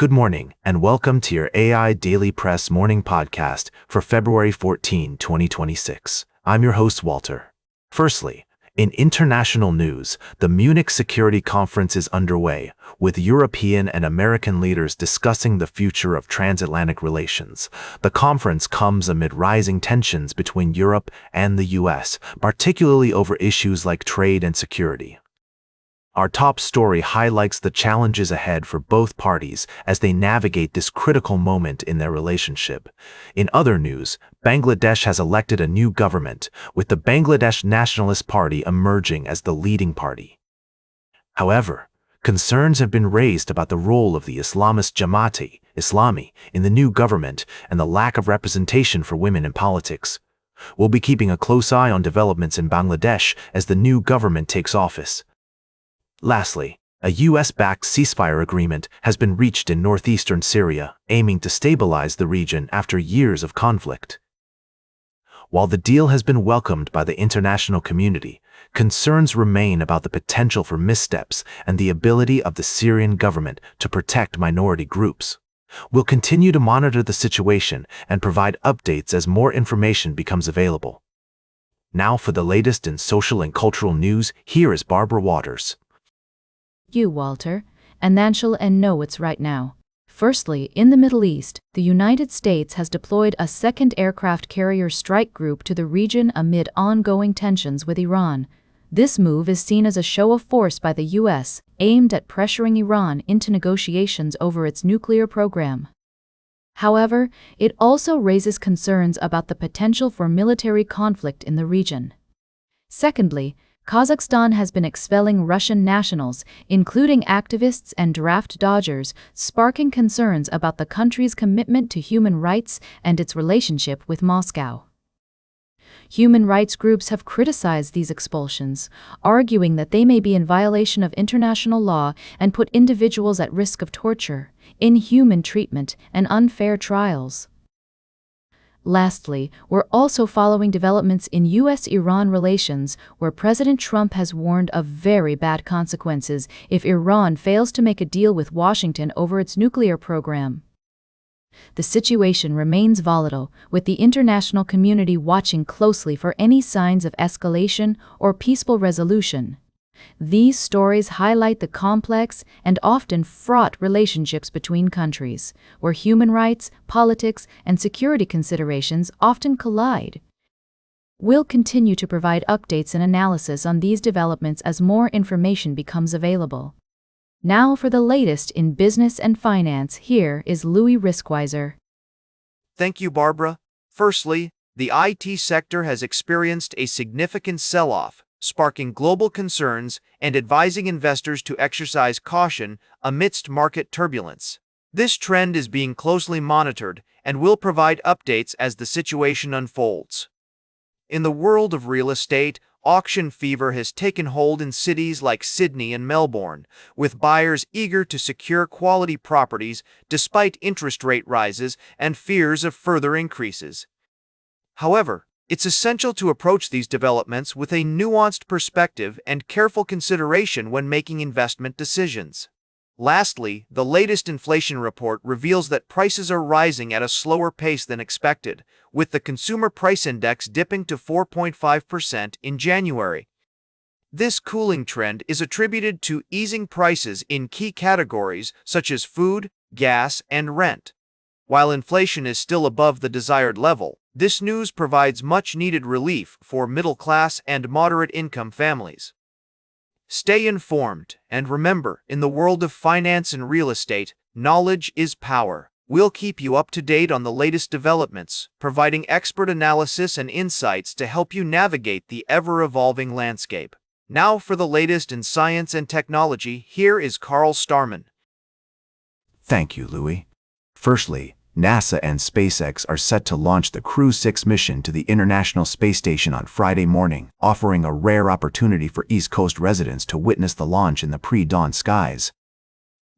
Good morning, and welcome to your AIDailyPress morning podcast for February 14, 2026. I'm your host, Walter. Firstly, in international news, the Munich Security Conference is underway, with European and American leaders discussing the future of transatlantic relations. The conference comes amid rising tensions between Europe and the US, particularly over issues like trade and security. Our top story highlights the challenges ahead for both parties as they navigate this critical moment in their relationship. In other news, Bangladesh has elected a new government, with the Bangladesh Nationalist Party emerging as the leading party. However, concerns have been raised about the role of the Islamist Jamaat-e-Islami in the new government and the lack of representation for women in politics. We'll be keeping a close eye on developments in Bangladesh as the new government takes office. Lastly, a US-backed ceasefire agreement has been reached in northeastern Syria, aiming to stabilize the region after years of conflict. While the deal has been welcomed by the international community, concerns remain about the potential for missteps and the ability of the Syrian government to protect minority groups. We'll continue to monitor the situation and provide updates as more information becomes available. Now for the latest in social and cultural news, here is Barbara Waters. Walter, and Nanshul and know what's right now. Firstly, in the Middle East, the United States has deployed a second aircraft carrier strike group to the region amid ongoing tensions with Iran. This move is seen as a show of force by the U.S., aimed at pressuring Iran into negotiations over its nuclear program. However, it also raises concerns about the potential for military conflict in the region. Secondly, Kazakhstan has been expelling Russian nationals, including activists and draft dodgers, sparking concerns about the country's commitment to human rights and its relationship with Moscow. Human rights groups have criticized these expulsions, arguing that they may be in violation of international law and put individuals at risk of torture, inhuman treatment, and unfair trials. Lastly, we're also following developments in U.S.-Iran relations, where President Trump has warned of very bad consequences if Iran fails to make a deal with Washington over its nuclear program. The situation remains volatile, with the international community watching closely for any signs of escalation or peaceful resolution. These stories highlight the complex and often fraught relationships between countries, where human rights, politics, and security considerations often collide. We'll continue to provide updates and analysis on these developments as more information becomes available. Now for the latest in business and finance, here is Louis Riskweiser. Thank you, Barbara. Firstly, the IT sector has experienced a significant sell-off, sparking global concerns and advising investors to exercise caution amidst market turbulence. This trend is being closely monitored and will provide updates as the situation unfolds. In the world of real estate, auction fever has taken hold in cities like Sydney and Melbourne, with buyers eager to secure quality properties despite interest rate rises and fears of further increases. However, it's essential to approach these developments with a nuanced perspective and careful consideration when making investment decisions. Lastly, the latest inflation report reveals that prices are rising at a slower pace than expected, with the Consumer Price Index dipping to 4.5% in January. This cooling trend is attributed to easing prices in key categories such as food, gas, and rent. While inflation is still above the desired level, this news provides much-needed relief for middle-class and moderate-income families. Stay informed, and remember, in the world of finance and real estate, knowledge is power. We'll keep you up to date on the latest developments, providing expert analysis and insights to help you navigate the ever-evolving landscape. Now for the latest in science and technology, here is Carl Starman. Thank you, Louis. Firstly, NASA and SpaceX are set to launch the Crew 6 mission to the International Space Station on Friday morning, offering a rare opportunity for East Coast residents to witness the launch in the pre-dawn skies.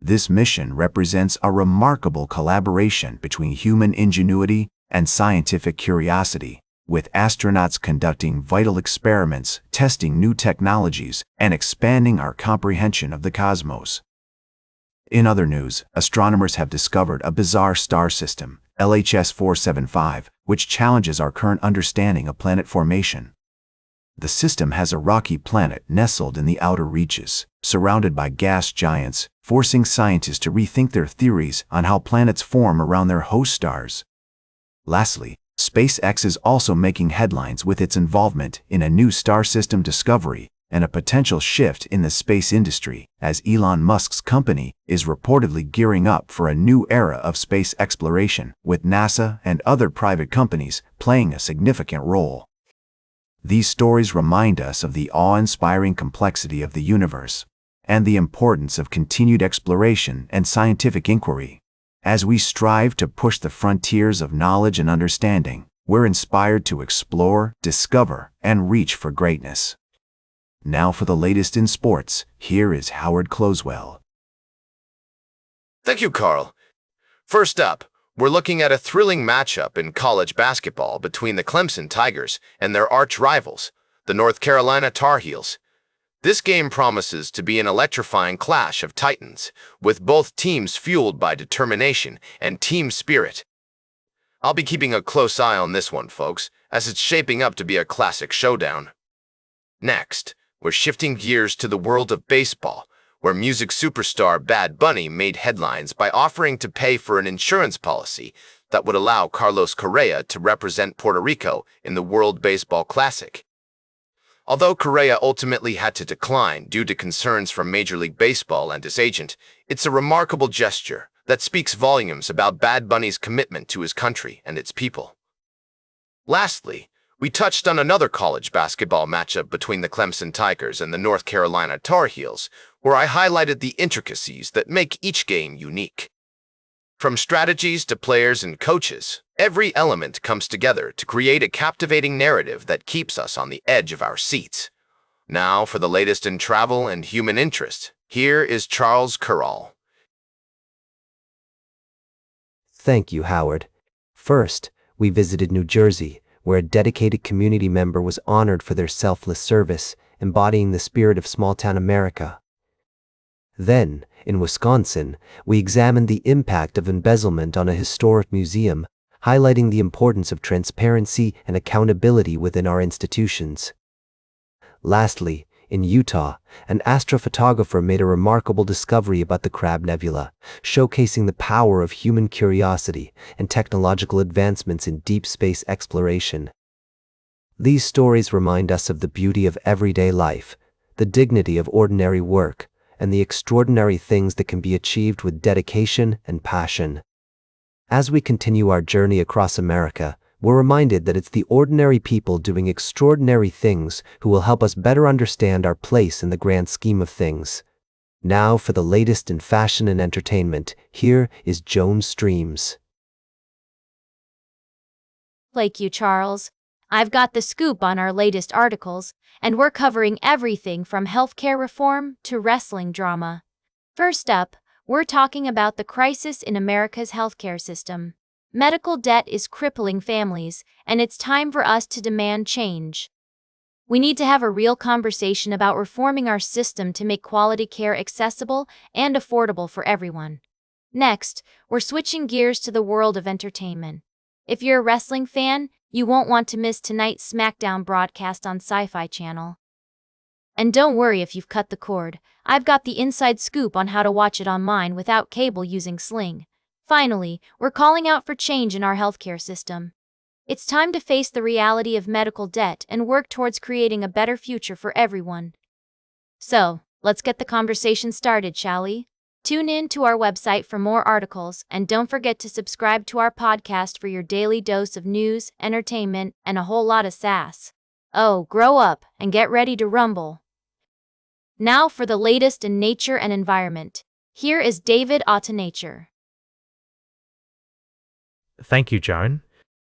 This mission represents a remarkable collaboration between human ingenuity and scientific curiosity, with astronauts conducting vital experiments, testing new technologies, and expanding our comprehension of the cosmos. In other news, astronomers have discovered a bizarre star system, LHS 475, which challenges our current understanding of planet formation. The system has a rocky planet nestled in the outer reaches, surrounded by gas giants, forcing scientists to rethink their theories on how planets form around their host stars. Lastly, SpaceX is also making headlines with its involvement in a new star system discovery and a potential shift in the space industry, as Elon Musk's company is reportedly gearing up for a new era of space exploration, with NASA and other private companies playing a significant role. These stories remind us of the awe-inspiring complexity of the universe and the importance of continued exploration and scientific inquiry. As we strive to push the frontiers of knowledge and understanding, we're inspired to explore, discover, and reach for greatness. Now for the latest in sports, here is Howard Closewell. Thank you, Carl. First up, we're looking at a thrilling matchup in college basketball between the Clemson Tigers and their arch-rivals, the North Carolina Tar Heels. This game promises to be an electrifying clash of titans, with both teams fueled by determination and team spirit. I'll be keeping a close eye on this one, folks, as it's shaping up to be a classic showdown. Next, we're shifting gears to the world of baseball, where music superstar Bad Bunny made headlines by offering to pay for an insurance policy that would allow Carlos Correa to represent Puerto Rico in the World Baseball Classic. Although Correa ultimately had to decline due to concerns from Major League Baseball and his agent, it's a remarkable gesture that speaks volumes about Bad Bunny's commitment to his country and its people. Lastly, we touched on another college basketball matchup between the Clemson Tigers and the North Carolina Tar Heels, where I highlighted the intricacies that make each game unique. From strategies to players and coaches, every element comes together to create a captivating narrative that keeps us on the edge of our seats. Now for the latest in travel and human interest, here is Charles Curral. Thank you, Howard. First, we visited New Jersey, where a dedicated community member was honored for their selfless service, embodying the spirit of small-town America. Then, in Wisconsin, we examined the impact of embezzlement on a historic museum, highlighting the importance of transparency and accountability within our institutions. Lastly, in Utah, an astrophotographer made a remarkable discovery about the Crab Nebula, showcasing the power of human curiosity and technological advancements in deep space exploration. These stories remind us of the beauty of everyday life, the dignity of ordinary work, and the extraordinary things that can be achieved with dedication and passion. As we continue our journey across America, we're reminded that it's the ordinary people doing extraordinary things who will help us better understand our place in the grand scheme of things. Now for the latest in fashion and entertainment, here is Joan Streams. Thank you, Charles. I've got the scoop on our latest articles, and we're covering everything from healthcare reform to wrestling drama. First up, we're talking about the crisis in America's healthcare system. Medical debt is crippling families, and it's time for us to demand change. We need to have a real conversation about reforming our system to make quality care accessible and affordable for everyone. Next, we're switching gears to the world of entertainment. If you're a wrestling fan, you won't want to miss tonight's SmackDown broadcast on Sci-Fi Channel. And don't worry if you've cut the cord, I've got the inside scoop on how to watch it on mine without cable using Sling. Finally, we're calling out for change in our healthcare system. It's time to face the reality of medical debt and work towards creating a better future for everyone. So, let's get the conversation started, shall we? Tune in to our website for more articles, and don't forget to subscribe to our podcast for your daily dose of news, entertainment, and a whole lot of sass. Oh, grow up and get ready to rumble. Now for the latest in nature and environment. Here is David Nature. Thank you, Joan.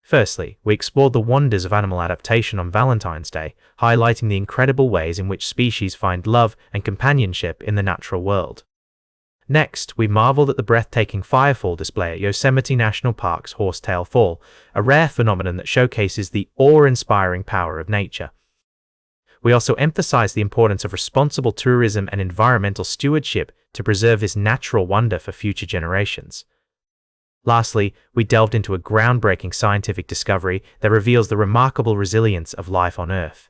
Firstly, we explored the wonders of animal adaptation on Valentine's Day, highlighting the incredible ways in which species find love and companionship in the natural world. Next, we marveled at the breathtaking firefall display at Yosemite National Park's Horsetail Fall, a rare phenomenon that showcases the awe-inspiring power of nature. We also emphasized the importance of responsible tourism and environmental stewardship to preserve this natural wonder for future generations. Lastly, we delved into a groundbreaking scientific discovery that reveals the remarkable resilience of life on Earth.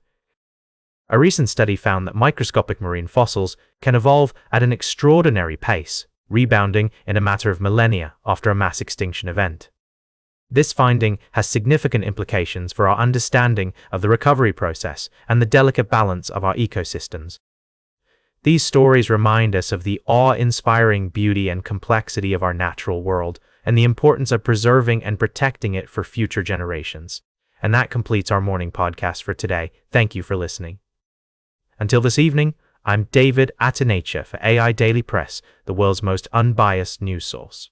A recent study found that microscopic marine fossils can evolve at an extraordinary pace, rebounding in a matter of millennia after a mass extinction event. This finding has significant implications for our understanding of the recovery process and the delicate balance of our ecosystems. These stories remind us of the awe-inspiring beauty and complexity of our natural world and the importance of preserving and protecting it for future generations. And that completes our morning podcast for today. Thank you for listening. Until this evening, I'm David Atenacia for AI Daily Press, the world's most unbiased news source.